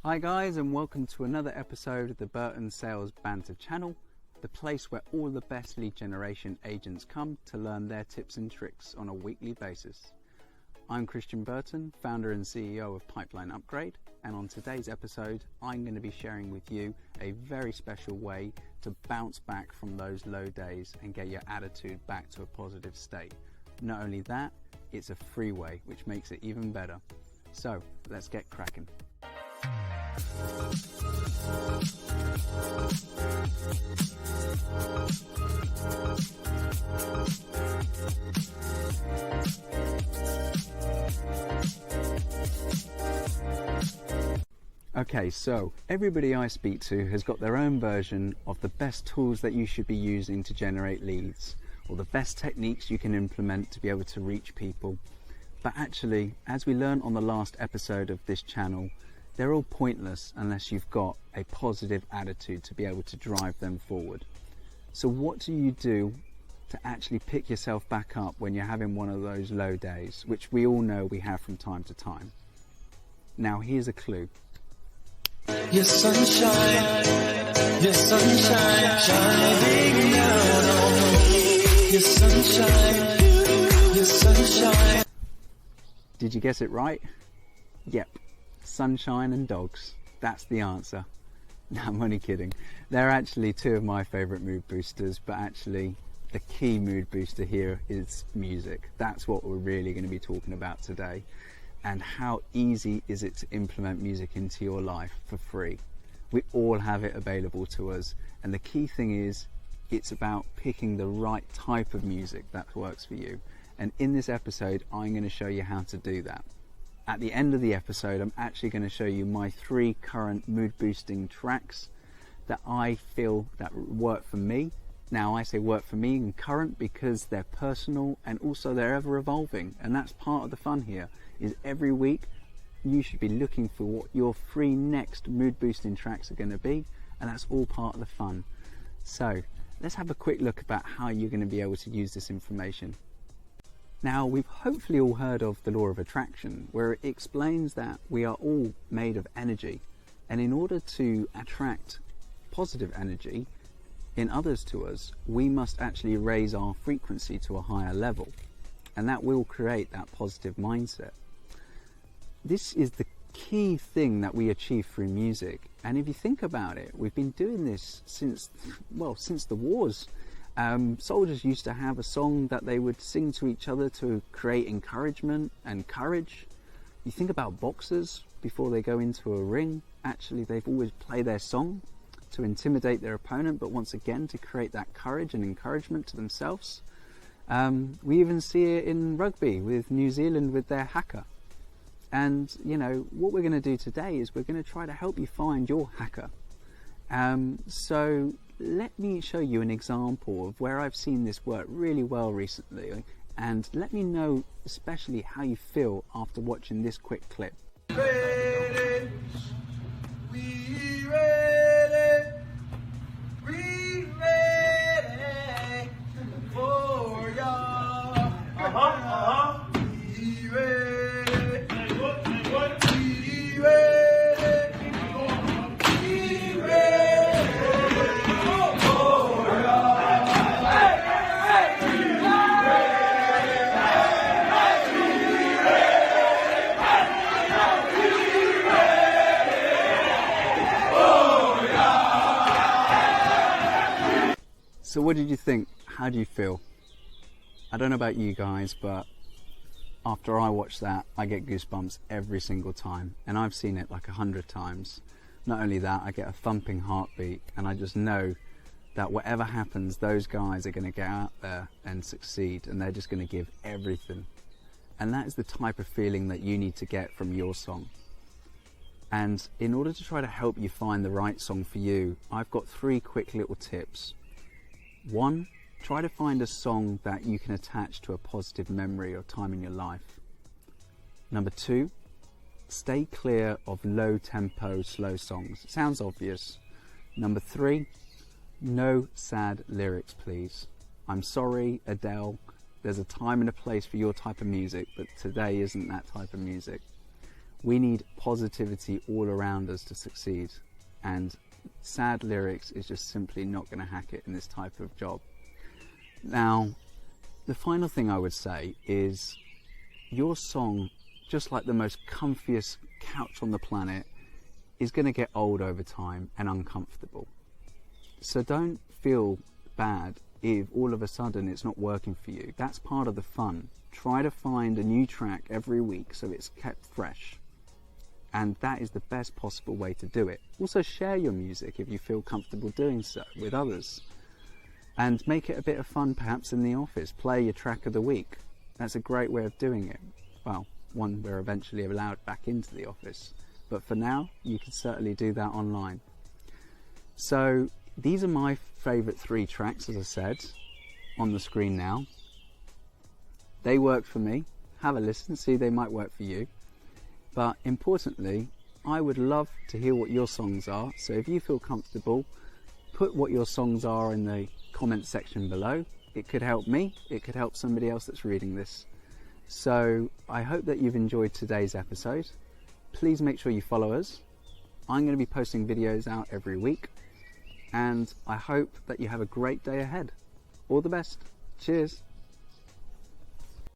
Hi guys, and welcome to another episode of the Burton Sales Banter channel, the place where all the best lead generation agents come to learn their tips and tricks on a weekly basis. I'm Christian Burton, founder and CEO of Pipeline Upgrade, and on today's episode I'm going to be sharing with you a very special way to bounce back from those low days and get your attitude back to a positive state. Not only that, it's a free way, which makes it even better. So let's get cracking. Okay, so everybody I speak to has got their own version of the best tools that you should be using to generate leads, or the best techniques you can implement to be able to reach people. But actually, as we learned on the last episode of this channel, they're all pointless unless you've got a positive attitude to be able to drive them forward. So what do you do to actually pick yourself back up when you're having one of those low days, which we all know we have from time to time? Now here's a clue. Your sunshine, shining down on me. Your sunshine. Did you guess it right? Yep. Sunshine and dogs. That's the answer. No, I'm only kidding. They're actually two of my favourite mood boosters, but actually the key mood booster here is music. That's what we're really going to be talking about today. And how easy is it to implement music into your life for free? We all have it available to us. And the key thing is, it's about picking the right type of music that works for you. And in this episode, I'm going to show you how to do that. At the end of the episode, I'm actually going to show you my 3 current mood boosting tracks that I feel that work for me. Now I say work for me and current because they're personal and also they're ever evolving, and that's part of the fun here, is every week you should be looking for what your 3 next mood boosting tracks are going to be, and that's all part of the fun. So let's have a quick look about how you're going to be able to use this information. Now, we've hopefully all heard of the law of attraction, where it explains that we are all made of energy, and in order to attract positive energy in others to us, we must actually raise our frequency to a higher level, and that will create that positive mindset. This is the key thing that we achieve through music, and if you think about it, we've been doing this since the wars. Soldiers used to have a song that they would sing to each other to create encouragement and courage. You think about boxers before they go into a ring, actually they've always played their song to intimidate their opponent, but once again to create that courage and encouragement to themselves. We even see it in rugby with New Zealand with their haka. And you know, what we're going to do today is we're going to try to help you find your haka. So let me show you an example of where I've seen this work really well recently, and let me know especially how you feel after watching this quick clip. Ready, we ready, we ready for ya. We ready, we ready. So what did you think? How do you feel? I don't know about you guys, but after I watch that, I get goosebumps every single time, and I've seen it like 100 times. Not only that, I get a thumping heartbeat, and I just know that whatever happens, those guys are going to get out there and succeed, and they're just going to give everything. And that is the type of feeling that you need to get from your song. And in order to try to help you find the right song for you, I've got 3 quick little tips. 1, try to find a song that you can attach to a positive memory or time in your life. Number 2, stay clear of low tempo, slow songs. It sounds obvious. Number 3, no sad lyrics, please. I'm sorry, Adele, there's a time and a place for your type of music, but today isn't that type of music. We need positivity all around us to succeed, and sad lyrics is just simply not going to hack it in this type of job. Now, the final thing I would say is your song, just like the most comfiest couch on the planet, is going to get old over time and uncomfortable. So don't feel bad if all of a sudden it's not working for you. That's part of the fun. Try to find a new track every week so it's kept fresh. And that is the best possible way to do it. Also share your music if you feel comfortable doing so with others. And make it a bit of fun perhaps in the office. Play your track of the week. That's a great way of doing it. Well, one we're eventually allowed back into the office. But for now, you can certainly do that online. So these are my favourite 3 tracks, as I said, on the screen now. They work for me. Have a listen, see they might work for you. But importantly, I would love to hear what your songs are. So if you feel comfortable, put what your songs are in the comment section below. It could help me, it could help somebody else that's reading this. So I hope that you've enjoyed today's episode. Please make sure you follow us. I'm going to be posting videos out every week, and I hope that you have a great day ahead. All the best. Cheers.